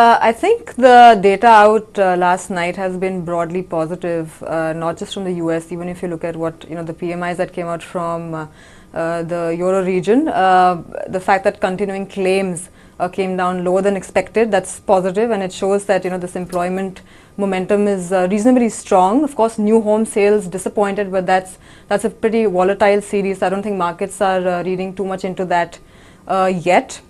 I think the data out last night has been broadly positive, not just from the US. Even if you look at what the PMIs that came out from the Euro region, the fact that continuing claims came down lower than expected, that's positive, and it shows that this employment momentum is reasonably strong. Of course, new home sales disappointed, but that's a pretty volatile series. I don't think markets are reading too much into that yet.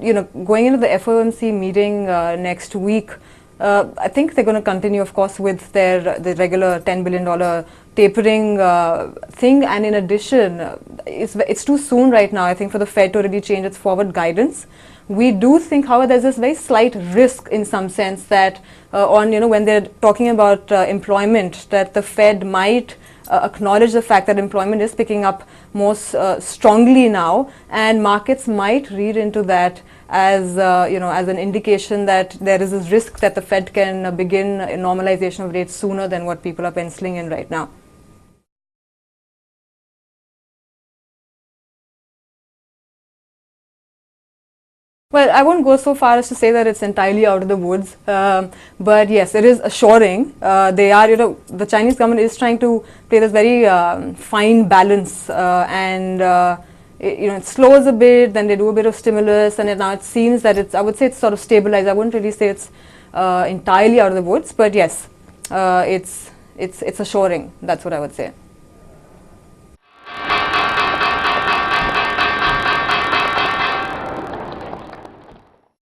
Going into the FOMC meeting next week, I think they're going to continue, of course, with the regular $10 billion tapering thing. And in addition, it's too soon right now, I think, for the Fed to really change its forward guidance. We do think, however, there's this very slight risk in some sense that when they're talking about employment, that the Fed might acknowledge the fact that employment is picking up more strongly now, and markets might read into that as as an indication that there is this risk that the Fed can begin a normalization of rates sooner than what people are penciling in right now. Well, I won't go so far as to say that it's entirely out of the woods, but yes, it is assuring. The Chinese government is trying to play this very fine balance, and it slows a bit, then they do a bit of stimulus, and now it seems that I would say it's sort of stabilized. I wouldn't really say it's entirely out of the woods, but yes, it's assuring. That's what I would say.